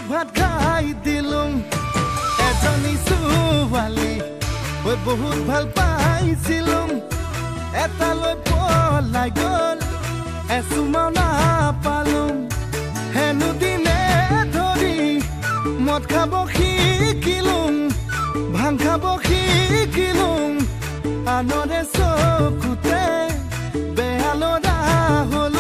ভাত খাই দিলুম এজনী ছোৱালী ঐ বহুত ভাল পাইছিলুম এটালৈ পলাই গ'ল এচুমাও নাপালুম হেনো দিনে ধৰি মদ খাব শিকিলুম ভাং খাব শিকিলুম আনৰে চকুতে বেয়া ল'ৰা হ'ল